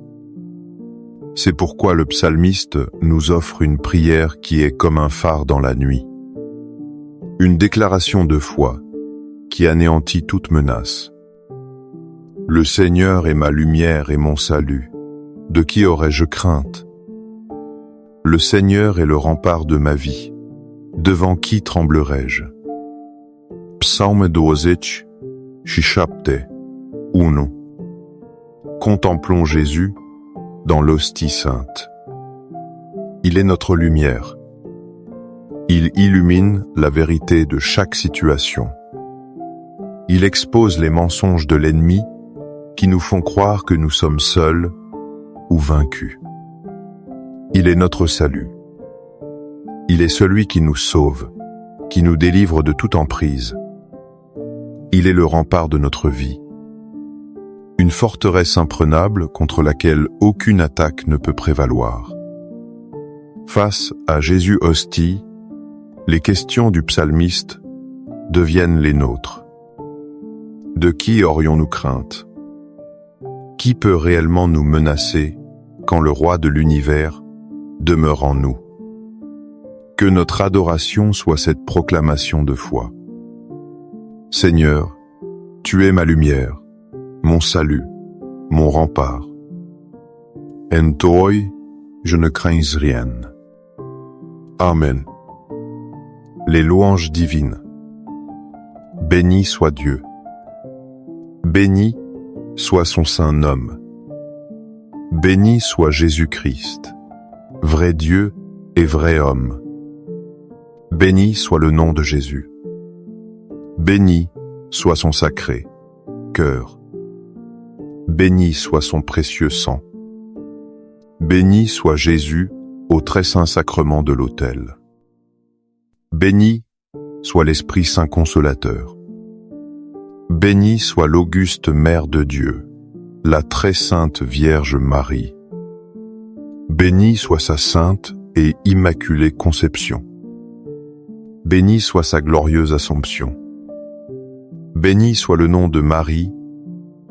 C'est pourquoi le psalmiste nous offre une prière qui est comme un phare dans la nuit. Une déclaration de foi qui anéantit toute menace. Le Seigneur est ma lumière et mon salut. De qui aurais-je crainte? Le Seigneur est le rempart de ma vie. Devant qui tremblerais-je? Psaume 12, Chapte 1. Contemplons Jésus dans l'hostie sainte. Il est notre lumière. Il illumine la vérité de chaque situation. Il expose les mensonges de l'ennemi qui nous font croire que nous sommes seuls ou vaincus. Il est notre salut. Il est celui qui nous sauve, qui nous délivre de toute emprise. Il est le rempart de notre vie. Une forteresse imprenable contre laquelle aucune attaque ne peut prévaloir. Face à Jésus hostie, les questions du psalmiste deviennent les nôtres. De qui aurions-nous crainte? Qui peut réellement nous menacer quand le roi de l'univers demeure en nous? Que notre adoration soit cette proclamation de foi. Seigneur, tu es ma lumière, mon salut, mon rempart. En toi, je ne crains rien. Amen. Les louanges divines. Béni soit Dieu. Béni soit son saint nom. Béni soit Jésus-Christ, vrai Dieu et vrai homme. Béni soit le nom de Jésus. Béni soit son sacré cœur. Béni soit son précieux sang. Béni soit Jésus au très saint sacrement de l'autel. Béni soit l'Esprit Saint Consolateur. Béni soit l'auguste Mère de Dieu, la très sainte Vierge Marie. Béni soit sa sainte et immaculée conception. Béni soit sa glorieuse Assomption. Béni soit le nom de Marie,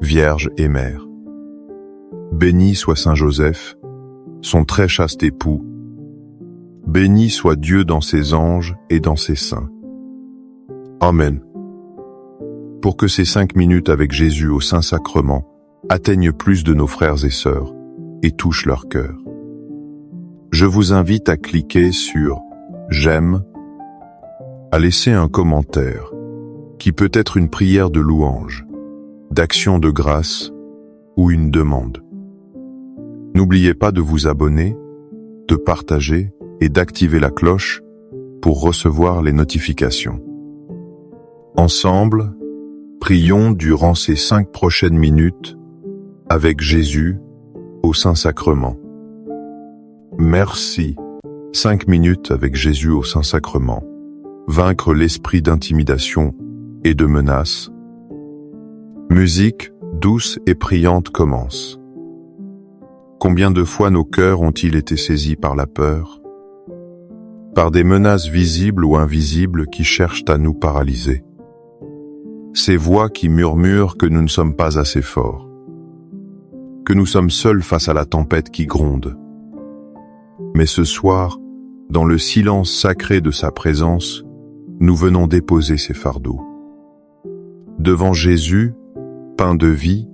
Vierge et Mère. Béni soit Saint Joseph, son très chaste époux. Béni soit Dieu dans ses anges et dans ses saints. Amen. Pour que ces 5 minutes avec Jésus au Saint-Sacrement atteignent plus de nos frères et sœurs et touchent leur cœur. Je vous invite à cliquer sur « J'aime », à laisser un commentaire, qui peut être une prière de louange, d'action de grâce ou une demande. N'oubliez pas de vous abonner, de partager et d'activer la cloche pour recevoir les notifications. Ensemble, prions durant ces 5 prochaines minutes avec Jésus au Saint-Sacrement. Merci. 5 minutes avec Jésus au Saint-Sacrement. Vaincre l'esprit d'intimidation et de menace. Musique douce et priante commence. Combien de fois nos cœurs ont-ils été saisis par la peur, par des menaces visibles ou invisibles qui cherchent à nous paralyser? Ces voix qui murmurent que nous ne sommes pas assez forts, que nous sommes seuls face à la tempête qui gronde. Mais ce soir, dans le silence sacré de sa présence, nous venons déposer ces fardeaux. Devant Jésus, pain de vie,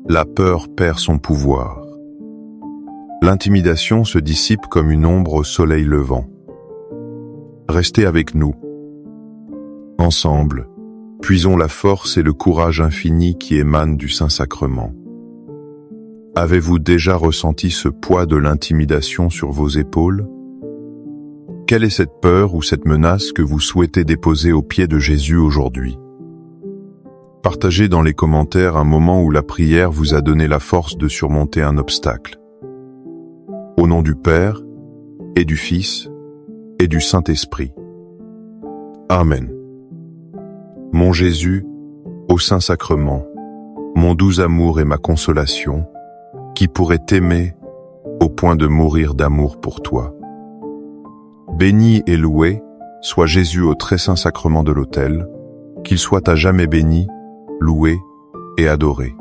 la peur perd son pouvoir. L'intimidation se dissipe comme une ombre au soleil levant. Restez avec nous. Ensemble, puisons la force et le courage infini qui émanent du Saint-Sacrement. Avez-vous déjà ressenti ce poids de l'intimidation sur vos épaules? Quelle est cette peur ou cette menace que vous souhaitez déposer aux pieds de Jésus aujourd'hui? Partagez dans les commentaires un moment où la prière vous a donné la force de surmonter un obstacle. Au nom du Père, et du Fils, et du Saint-Esprit. Amen. Mon Jésus, au Saint-Sacrement, mon doux amour et ma consolation, qui pourrait t'aimer au point de mourir d'amour pour toi. Béni et loué soit Jésus au très saint sacrement de l'autel, qu'il soit à jamais béni, loué et adoré.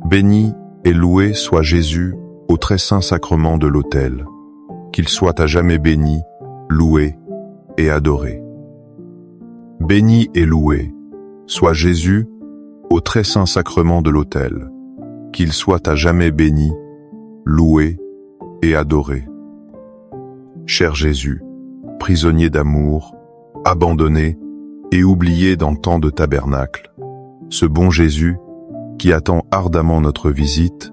Béni et loué soit Jésus au très saint sacrement de l'autel, qu'il soit à jamais béni, loué et adoré. Béni et loué soit Jésus au très saint sacrement de l'autel, qu'il soit à jamais béni, loué et adoré. Cher Jésus, prisonnier d'amour, abandonné et oublié dans tant de tabernacles, ce bon Jésus qui attend ardemment notre visite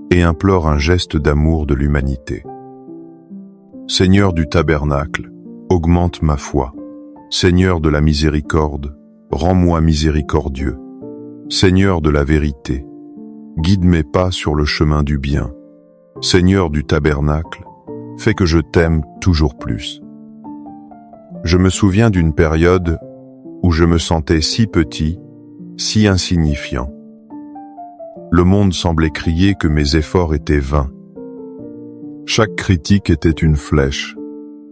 et implore un geste d'amour de l'humanité. Seigneur du tabernacle, augmente ma foi. Seigneur de la miséricorde, rends-moi miséricordieux. Seigneur de la vérité, guide mes pas sur le chemin du bien. Seigneur du tabernacle, fais que je t'aime toujours plus. Je me souviens d'une période où je me sentais si petit, si insignifiant. Le monde semblait crier que mes efforts étaient vains. Chaque critique était une flèche,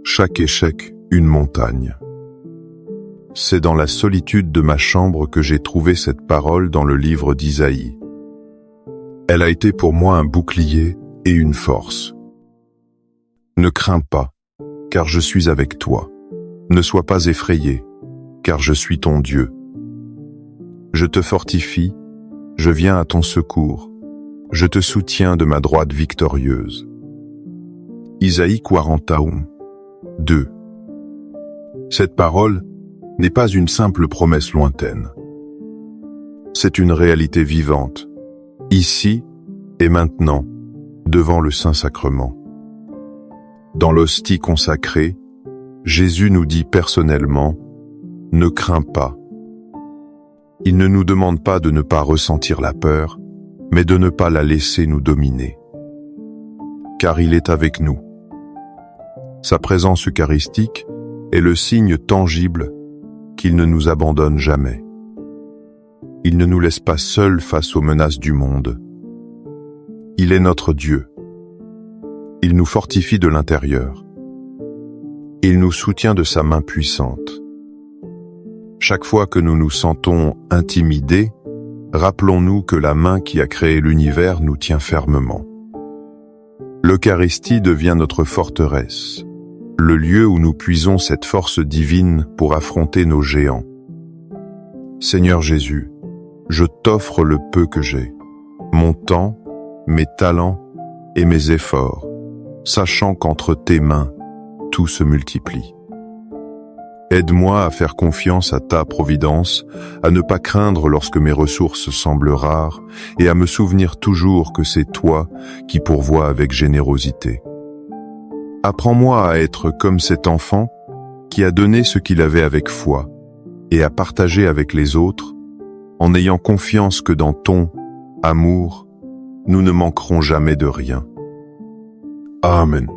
chaque échec une montagne. C'est dans la solitude de ma chambre que j'ai trouvé cette parole dans le livre d'Isaïe. Elle a été pour moi un bouclier et une force. Ne crains pas, car je suis avec toi. Ne sois pas effrayé, car je suis ton Dieu. Je te fortifie, je viens à ton secours. Je te soutiens de ma droite victorieuse. Isaïe 41, 2. Cette parole n'est pas une simple promesse lointaine. C'est une réalité vivante, ici et maintenant, devant le Saint-Sacrement. Dans l'hostie consacrée, Jésus nous dit personnellement « Ne crains pas ». Il ne nous demande pas de ne pas ressentir la peur, mais de ne pas la laisser nous dominer. Car il est avec nous. Sa présence eucharistique est le signe tangible qu'il ne nous abandonne jamais. Il ne nous laisse pas seuls face aux menaces du monde. Il est notre Dieu. Il nous fortifie de l'intérieur. Il nous soutient de sa main puissante. Chaque fois que nous nous sentons intimidés, rappelons-nous que la main qui a créé l'univers nous tient fermement. L'Eucharistie devient notre forteresse, le lieu où nous puisons cette force divine pour affronter nos géants. Seigneur Jésus, je t'offre le peu que j'ai, mon temps, mes talents et mes efforts, sachant qu'entre tes mains, tout se multiplie. Aide-moi à faire confiance à ta providence, à ne pas craindre lorsque mes ressources semblent rares et à me souvenir toujours que c'est toi qui pourvois avec générosité. Apprends-moi à être comme cet enfant qui a donné ce qu'il avait avec foi et à partager avec les autres en ayant confiance que dans ton amour, nous ne manquerons jamais de rien. Amen.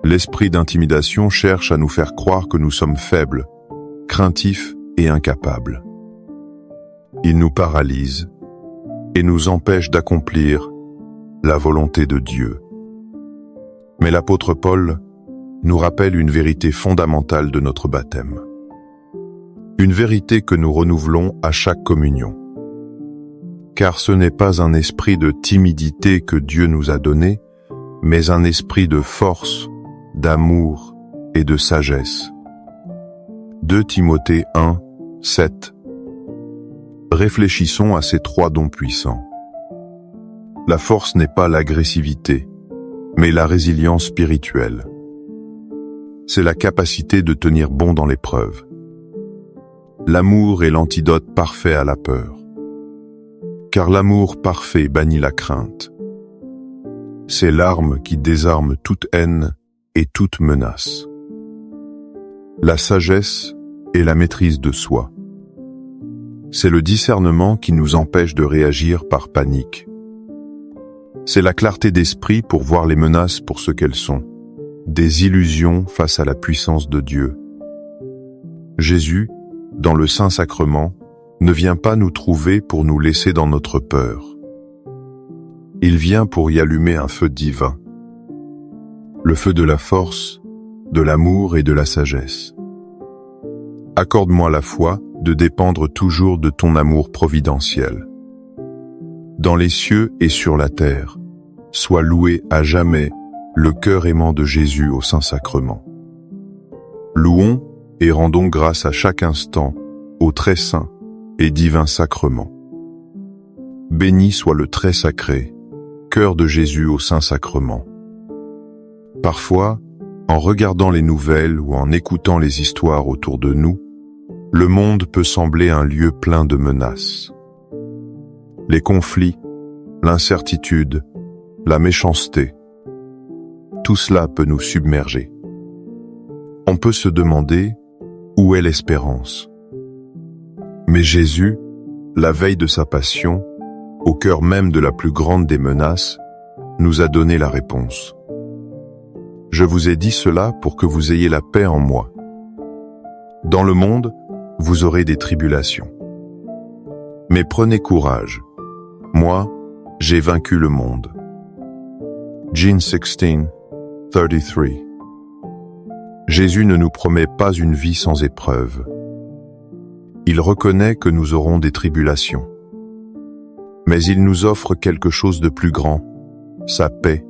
L'esprit d'intimidation cherche à nous faire croire que nous sommes faibles, craintifs et incapables. Il nous paralyse et nous empêche d'accomplir la volonté de Dieu. Mais l'apôtre Paul nous rappelle une vérité fondamentale de notre baptême. Une vérité que nous renouvelons à chaque communion. Car ce n'est pas un esprit de timidité que Dieu nous a donné, mais un esprit de force, d'amour et de sagesse. 2 Timothée 1, 7. Réfléchissons à ces 3 dons puissants. La force n'est pas l'agressivité, mais la résilience spirituelle. C'est la capacité de tenir bon dans l'épreuve. L'amour est l'antidote parfait à la peur. Car l'amour parfait bannit la crainte. C'est l'arme qui désarme toute haine et toute menace. La sagesse est la maîtrise de soi. C'est le discernement qui nous empêche de réagir par panique. C'est la clarté d'esprit pour voir les menaces pour ce qu'elles sont, des illusions face à la puissance de Dieu. Jésus dans le Saint-Sacrement, ne vient pas nous trouver pour nous laisser dans notre peur. Il vient pour y allumer un feu divin, le feu de la force, de l'amour et de la sagesse. Accorde-moi la foi de dépendre toujours de ton amour providentiel. Dans les cieux et sur la terre, sois loué à jamais le cœur aimant de Jésus au Saint-Sacrement. Louons et rendons grâce à chaque instant au très saint et divin sacrement. Béni soit le très sacré, cœur de Jésus au Saint-Sacrement. Parfois, en regardant les nouvelles ou en écoutant les histoires autour de nous, le monde peut sembler un lieu plein de menaces. Les conflits, l'incertitude, la méchanceté, tout cela peut nous submerger. On peut se demander où est l'espérance. Mais Jésus, la veille de sa passion, au cœur même de la plus grande des menaces, nous a donné la réponse. Je vous ai dit cela pour que vous ayez la paix en moi. Dans le monde, vous aurez des tribulations. Mais prenez courage. Moi, j'ai vaincu le monde. John 16:33. Jésus ne nous promet pas une vie sans épreuves. Il reconnaît que nous aurons des tribulations. Mais il nous offre quelque chose de plus grand, sa paix.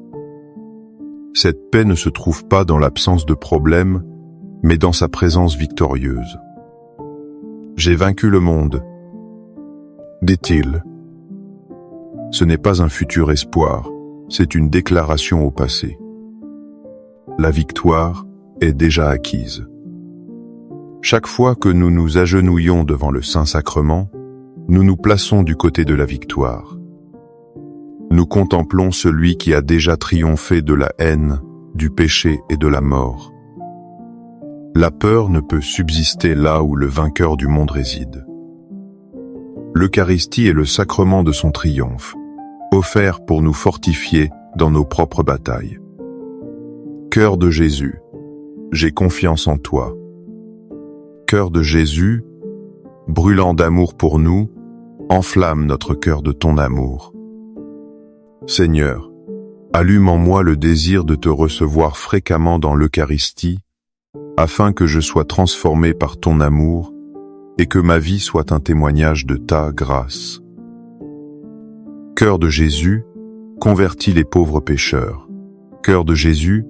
Cette paix ne se trouve pas dans l'absence de problèmes, mais dans sa présence victorieuse. J'ai vaincu le monde, dit-il. Ce n'est pas un futur espoir, c'est une déclaration au passé. La victoire est déjà acquise. Chaque fois que nous nous agenouillons devant le Saint-Sacrement, nous nous plaçons du côté de la victoire. Nous contemplons celui qui a déjà triomphé de la haine, du péché et de la mort. La peur ne peut subsister là où le vainqueur du monde réside. L'Eucharistie est le sacrement de son triomphe, offert pour nous fortifier dans nos propres batailles. Cœur de Jésus, j'ai confiance en toi. Cœur de Jésus, brûlant d'amour pour nous, enflamme notre cœur de ton amour. Seigneur, allume en moi le désir de te recevoir fréquemment dans l'Eucharistie, afin que je sois transformé par ton amour et que ma vie soit un témoignage de ta grâce. Cœur de Jésus, convertis les pauvres pécheurs. Cœur de Jésus,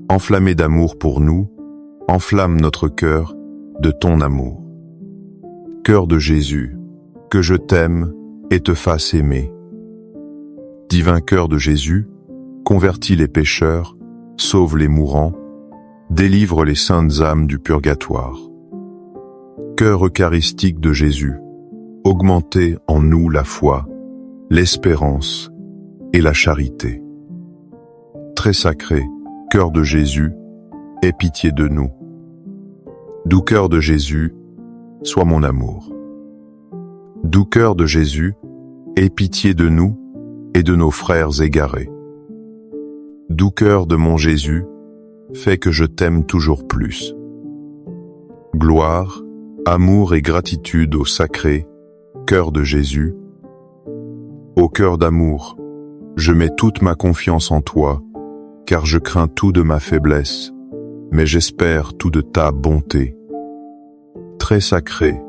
enflammé d'amour pour nous, enflamme notre cœur de ton amour. Cœur de Jésus, que je t'aime et te fasse aimer. Divin cœur de Jésus, convertis les pécheurs, sauve les mourants, délivre les saintes âmes du purgatoire. Cœur eucharistique de Jésus, augmentez en nous la foi, l'espérance et la charité. Très sacré, cœur de Jésus, aie pitié de nous. Doux cœur de Jésus, sois mon amour. Doux cœur de Jésus, aie pitié de nous et de nos frères égarés. Doux cœur de mon Jésus, fais que je t'aime toujours plus. Gloire, amour et gratitude au sacré cœur de Jésus. Ô cœur d'amour, je mets toute ma confiance en toi, car je crains tout de ma faiblesse, mais j'espère tout de ta bonté. Très sacré,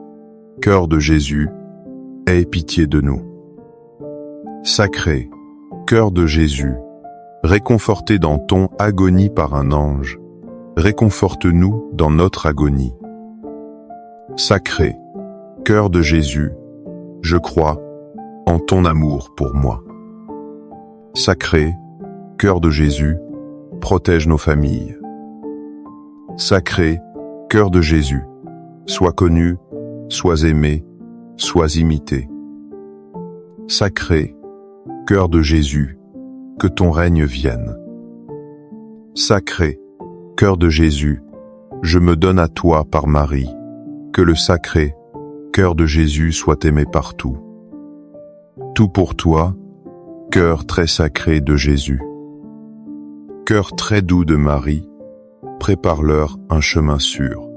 cœur de Jésus, aie pitié de nous. Sacré, cœur de Jésus, réconforté dans ton agonie par un ange, réconforte-nous dans notre agonie. Sacré, cœur de Jésus, je crois en ton amour pour moi. Sacré, cœur de Jésus, protège nos familles. Sacré, cœur de Jésus, sois connu, sois aimé, sois imité. Sacré, cœur de Jésus, que ton règne vienne. Sacré, cœur de Jésus, je me donne à toi par Marie, que le sacré cœur de Jésus soit aimé partout. Tout pour toi, cœur très sacré de Jésus. Cœur très doux de Marie, prépare-leur un chemin sûr.